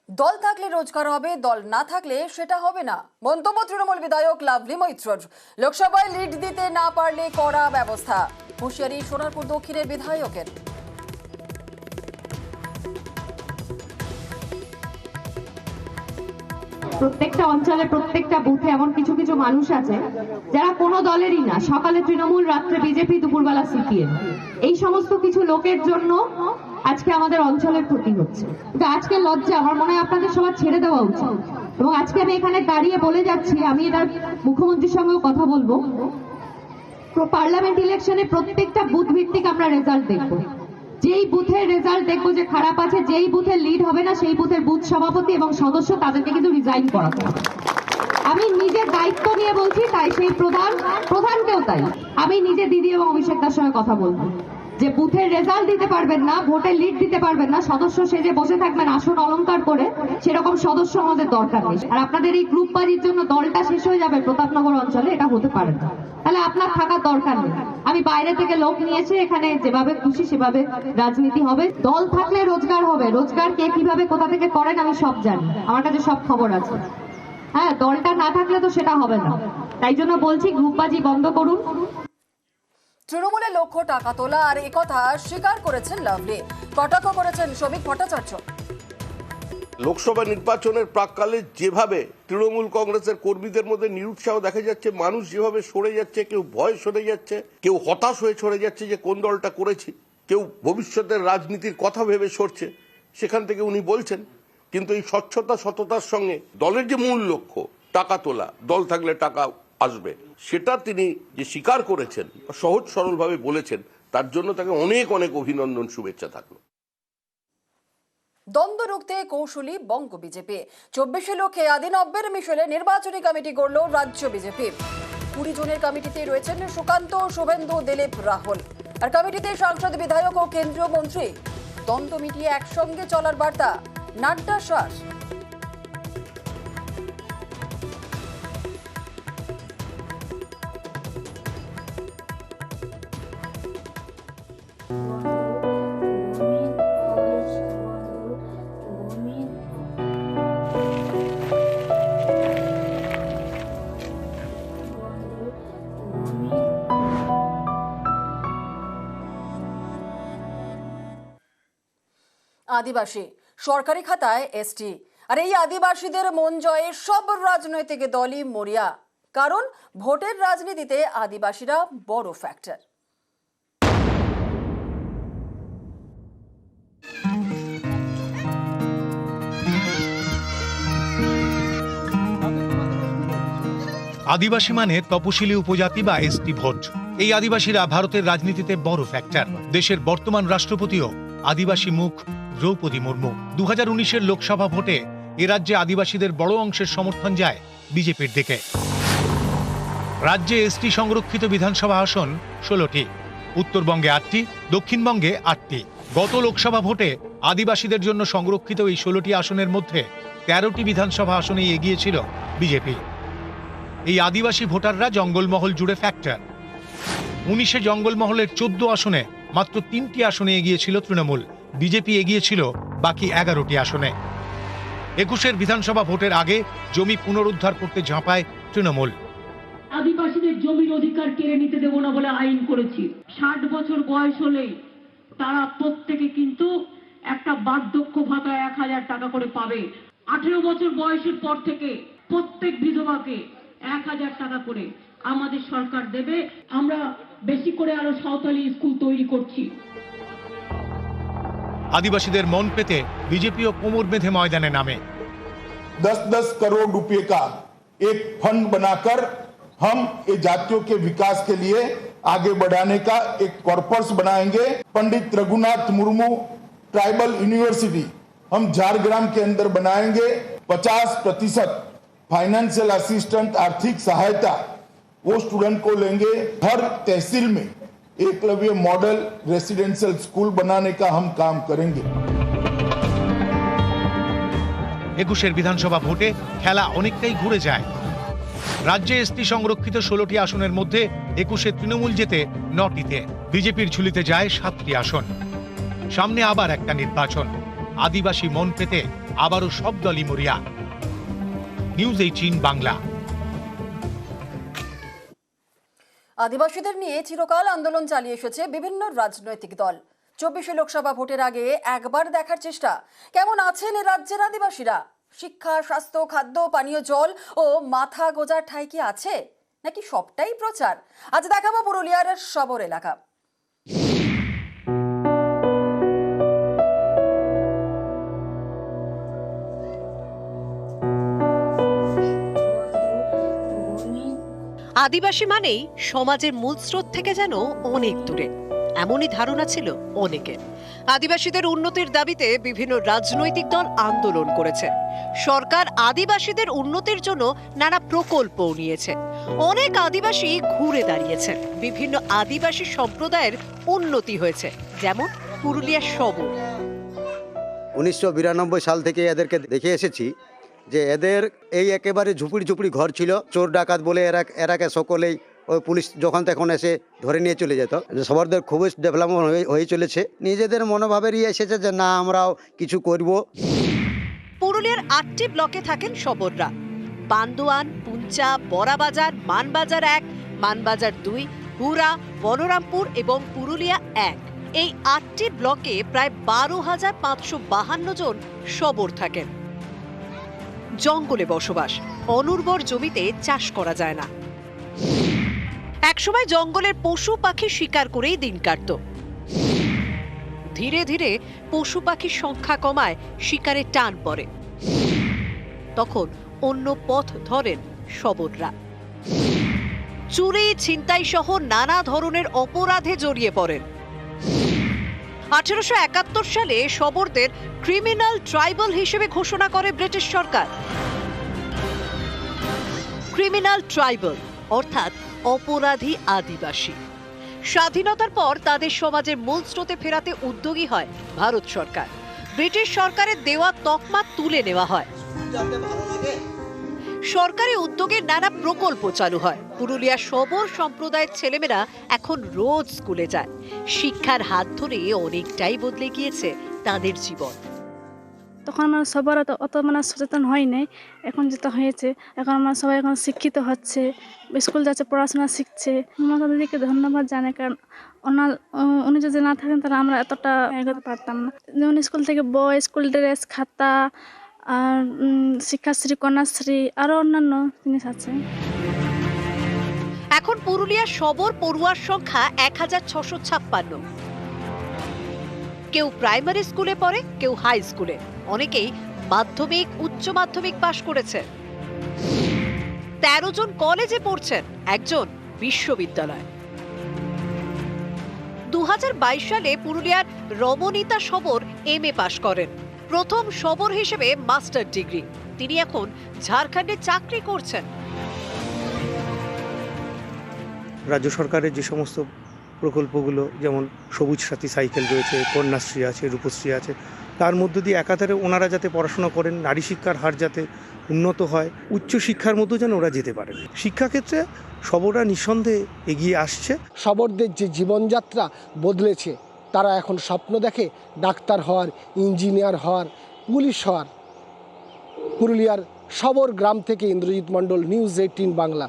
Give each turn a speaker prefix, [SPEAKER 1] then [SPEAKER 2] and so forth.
[SPEAKER 1] দল থাকলে রোজগার হবে, দল না থাকলে সেটা হবে না। মন্তব্য তৃণমূল বিধায়ক লাভলি মৈত্রর। লোকসভায় লিড দিতে না পারলে কড়া ব্যবস্থা, হুঁশিয়ারি সোনারপুর দক্ষিণের বিধায়কের।
[SPEAKER 2] প্রত্যেকটা অঞ্চলে প্রত্যেকটা বুথে এমন কিছু কিছু মানুষ আছে যারা কোনো দলেরই না, সকালে তৃণমূল, রাত্রে বিজেপি, দুপুরবেলা সিপিএম। এই সমস্ত কিছু লোকের জন্য আজকে আমাদের অঞ্চলের ক্ষতি হচ্ছে। কিন্তু আজকে লজ্জা, আমার মনে হয় আপনাদের সবার ছেড়ে দেওয়া উচিত। এবং আজকে আমি এখানে দাঁড়িয়ে বলে যাচ্ছি, আমি এটার মুখ্যমন্ত্রীর সঙ্গেও কথা বলবো, পার্লামেন্ট ইলেকশনে প্রত্যেকটা বুথ ভিত্তিক আমরা রেজাল্ট দেখবো। যেই বুথের রেজাল্ট দেখবো যে খারাপ আছে, যেই বুথের লিড হবে না, সেই বুথের বুথ সভাপতি এবং সদস্য তাদেরকে কিন্তু রিজাইন করাতে হবে। আমি নিজের দায়িত্ব নিয়ে বলছি, তাই সেই প্রধানকেও তাই আমি নিজে দিদি এবং অভিষেক দার সঙ্গে কথা বলবো যে বুথের রেজাল্ট দিতে পারবেন না, ভোটের লিড দিতে পারবেন না, সদস্য সেজে বসে থাকবেন আসন অলংকার করে, সেরকম সদস্য আমাদের দরকার নেই। আর আপনাদের এই গ্রুপ বাজির জন্য দলটা শেষ হয়ে যাবে প্রতাপনগর অঞ্চলে, এটা হতে পারে না। তাহলে আপনার থাকার দরকার নেই। আমি বাইরে থেকে লোক নিয়েছি, এখানে যেভাবে খুশি সেভাবে রাজনীতি হবে। দল থাকলে রোজগার হবে, রোজগার কে কিভাবে কোথা থেকে করেন আমি সব জানি, আমার কাছে সব খবর আছে। হ্যাঁ, দলটা না থাকলে তো সেটা হবে না। তাই জন্য বলছি গ্রুপবাজি বন্ধ করুন।
[SPEAKER 1] তৃণমূলের লক্ষ্য টাকা তোলা, আর একথা স্বীকার করেছেন লাভলি। কটাক্ষ করেছেন শ্রমিক ভট্টাচার্য।
[SPEAKER 3] লোকসভা নির্বাচনের প্রাককালে যেভাবে তৃণমূল কংগ্রেসের কর্মীদের মধ্যে নিরুৎসাহ দেখা যাচ্ছে, মানুষ যেভাবে সরে যাচ্ছে, কেউ ভয় সরে যাচ্ছে, কেউ হতাশ হয়ে সরে যাচ্ছে যে কোন দলটা করেছি, কেউ ভবিষ্যতের রাজনীতির কথা ভেবে সরছে, সেখান থেকে উনি বলছেন। কিন্তু এই স্বচ্ছতা সততার সঙ্গে দলের যে মূল লক্ষ্য টাকা তোলা, দল থাকলে টাকা আসবে, সেটা তিনি যে স্বীকার করেছেন, সহজ সরলভাবে বলেছেন, তার জন্য তাকে অনেক অনেক অভিনন্দন, শুভেচ্ছা থাকলো।
[SPEAKER 1] দ্বন্দ্ব রুখতে কৌশলী বঙ্গ বিজেপি। 24 লক্ষে আদি 90-এর মিশলে নির্বাচনী কমিটি গড়ল রাজ্য বিজেপি। 20 জনের কমিটিতে রয়েছেন সুকান্ত, শুভেন্দু, দিলীপ, রাহুল। আর কমিটিতে সাংসদ, বিধায়ক ও কেন্দ্রীয় মন্ত্রী। দ্বন্দ্ব মিটিয়ে একসঙ্গে চলার বার্তা নাড্ডার শ্বাস। আদিবাসী সরকারি খাতায় এসটি, আর এই আদিবাসীদের মন জয়ে সব রাজনৈতিক দলই মরিয়া। কারণ ভোটের রাজনীতিতে আদিবাসীরা বড় ফ্যাক্টর।
[SPEAKER 4] আদিবাসী মানে তপশিলি উপজাতি বা এসটি ভোট। এই আদিবাসীরা ভারতের রাজনীতিতে বড় ফ্যাক্টর। দেশের বর্তমান রাষ্ট্রপতিও আদিবাসী মুখ দ্রৌপদী মুর্মু। 2019-এর লোকসভা ভোটে এ রাজ্যে আদিবাসীদের বড় অংশের সমর্থন যায় বিজেপির দিকে। রাজ্যে এসটি সংরক্ষিত বিধানসভা আসন 16টি, উত্তরবঙ্গে 8টি, দক্ষিণবঙ্গে 8টি। গত লোকসভা ভোটে আদিবাসীদের জন্য সংরক্ষিত এই 16টি আসনের মধ্যে 13টি বিধানসভা আসনে এগিয়ে ছিল বিজেপি। এই আদিবাসী ভোটাররা জঙ্গলমহল জুড়ে ফ্যাক্টর। 19-এ জঙ্গলমহলের 14 আসনে মাত্র 3টি আসনে এগিয়েছিল তৃণমূল, বিজেপি এগিয়েছিল বাকি 11টি আসনে। 21-এর বিধানসভা ভোটের আগে জমি পুনরুদ্ধার করতে ঝাঁপায় তৃণমূল।
[SPEAKER 5] আদিবাসীদের জমির অধিকার কেড়ে নিতে দেব না বলে আইন করেছি। 60 বছর বয়স হলেই তারা প্রত্যেকে কিন্তু একটা বার্ধক্য ভাতা 1000 টাকা করে পাবে। 18 বছর বয়সের পর থেকে প্রত্যেক বিধবাকে 1000 টাকা করে আমাদের সরকার দেবে। আমরা বেশি করে আরো সাঁওতালি স্কুল তৈরি করছি।
[SPEAKER 4] আদিবাসীদের মন পেতে বিজেপিও কোমর বেঁধে ময়দানে নামে।
[SPEAKER 6] 10-10 करोड़ रुपए का एक फंड बनाकर हम ये जातियों के विकास के लिए आगे बढ़ाने का एक कॉर्पस बनाएंगे। पंडित रघुनाथ मुर्मू ट्राइबल यूनिवर्सिटी हम झारग्राम के अंदर बनाएंगे। 50% फाइनेंशियल असिस्टेंट आर्थिक सहायता वो स्टूडेंट को लेंगे। हर तहसील में एकलव्य मॉडल रेसिडेंशियल स्कूल बनाने का हम काम करेंगे।
[SPEAKER 4] 21-এর বিধানসভা ভোটে খেলা অনেকটাই ঘুরে যায়। রাজ্যে এসটি সংরক্ষিত 16টি আসনের মধ্যে 21-এ তৃণমূল জেতে 9টিতে, বিজেপির ঝুলিতে যায় 7টি আসন। সামনে আবার একটা নির্বাচন। আদিবাসী মন পেতে আবারও সব দলই মরিয়া। নিউজ 18 বাংলা।
[SPEAKER 1] আদিবাসীদের নিয়ে চিরকাল আন্দোলন চালিয়ে এসেছে বিভিন্ন রাজনৈতিক দল। 24 লোকসভা ভোটের আগে একবার দেখার চেষ্টা কেমন আছেন এ রাজ্যের আদিবাসীরা। শিক্ষা, স্বাস্থ্য, খাদ্য, পানীয় জল ও মাথা গোজার ঠাঁই কি আছে, নাকি সবটাই প্রচার? আজ দেখাবো পুরুলিয়ার সবর এলাকা।
[SPEAKER 7] আদিবাসী মানেই সমাজের মূল স্রোত থেকে যেন অনেক দূরে, এমনই ধারণা ছিল অনেকের। আদিবাসীদের উন্নতির দাবিতে বিভিন্ন রাজনৈতিক দল আন্দোলন করেছে। সরকার আদিবাসীদের উন্নতির জন্য নানা প্রকল্পও নিয়েছে। অনেক আদিবাসী ঘুরে দাঁড়িয়েছে। বিভিন্ন আদিবাসী সম্প্রদায়ের উন্নতি হয়েছে, যেমন পুরুলিয়ার সবর।
[SPEAKER 8] 1992 সাল থেকে এদেরকে দেখে এসেছি যে এদের এই একেবারে ঝুপড়ি ঘর ছিল। চোর ডাকাত বলে এরাকে সকলেই ওই পুলিশ যখন তখন এসে ধরে নিয়ে চলে যেত। সবরদের খুবই ডেভেলপমেন্ট হয়ে চলেছে। নিজেদের মনোভাবেরই এসেছে যে না, আমরাও কিছু করব।
[SPEAKER 7] পুরুলিয়ার 8টি ব্লকে থাকেন সবররা। বান্দোয়ান, পুঞ্চা, বড়াবাজার, মানবাজার 1, মানবাজার 2, হুরা, বলরামপুর এবং পুরুলিয়া 1। এই 8টি ব্লকে প্রায় 12,552 জন সবর থাকেন। জঙ্গলে বসবাস, অনুর্বর জমিতে চাষ করা যায় না। একসময় জঙ্গলের পশু পাখি শিকার করেই দিন কাটত। ধীরে ধীরে পশু পাখির সংখ্যা কমায়, শিকারে টান পড়ে। তখন অন্য পথ ধরেন সবররা। চুরি, ছিনতাই সহ নানা ধরনের অপরাধে জড়িয়ে পড়েন। 1871 সালে সবরদের ক্রিমিনাল ট্রাইবাল হিসেবে ঘোষণা করে ব্রিটিশ সরকার। ক্রিমিনাল ট্রাইবাল অর্থাৎ অপরাধী আদিবাসী। স্বাধীনতার পর তাদের সমাজের মূল স্রোতে ফেরাতে উদ্যোগী হয় ভারত সরকার। ব্রিটিশ সরকারের দেওয়া তকমা তুলে নেওয়া হয়। সরকারি উদ্যোগে নানা প্রকল্প চালু হয়। পুরুলিয়ার সবর সম্প্রদায়ের ছেলেমেয়েরা এখন রোজ স্কুলে যায়। শিক্ষার হাত ধরে অনেকটাই বদলে গিয়েছে তাদের জীবন।
[SPEAKER 9] তখন আমরা সবার অত সচেতন হয় নাই, এখন যেটা হয়েছে, এখন আমরা সবাই এখন শিক্ষিত হচ্ছে, স্কুল যাচ্ছে, পড়াশোনা শিখছে। মমতা দিদিকে ধন্যবাদ জানাই, কারণ উনি যদি না থাকেন তাহলে আমরা এতটা এগোতে পারতাম না। যেমন স্কুল থেকে বই, স্কুল ড্রেস, খাতা, আর শিক্ষাশ্রী, কন্যাশ্রী, আরও অন্যান্য জিনিস আছে।
[SPEAKER 7] এখন পুরুলিয়ার সবর পড়ুয়ার সংখ্যা 1,656। কেউ প্রাইমারি স্কুলে পড়ে, কেউ হাই স্কুলে, অনেকেই মাধ্যমিক, উচ্চ মাধ্যমিক পাশ করেছে। 13 জন কলেজে পড়ছেন, একজন বিশ্ববিদ্যালয়। 2022 সালে পুরুলিয়ার রমণীতা সবর MA পাশ করেন। প্রথম সবর হিসেবে মাস্টার ডিগ্রি। তিনি এখন ঝাড়খণ্ডে চাকরি করছেন।
[SPEAKER 10] রাজ্য সরকারের যে সমস্ত প্রকল্পগুলো, যেমন সবুজ সাথী সাইকেল রয়েছে, কন্যাশ্রী আছে, রূপশ্রী আছে, তার মধ্য দিয়ে একাধারে ওনারা যাতে পড়াশোনা করেন, নারী শিক্ষার হার যাতে উন্নত হয়, উচ্চ শিক্ষার মধ্যে যেন ওরা যেতে পারেন। শিক্ষাক্ষেত্রে সবররা নিঃসন্দেহে এগিয়ে আসছে।
[SPEAKER 11] সবরদের যে জীবনযাত্রা বদলেছে, তারা এখন স্বপ্ন দেখে ডাক্তার হওয়ার, ইঞ্জিনিয়ার হওয়ার, পুলিশ হওয়ার। পুরুলিয়ার সবর গ্রাম থেকে ইন্দ্রজিৎ মণ্ডল, নিউজ 18 বাংলা।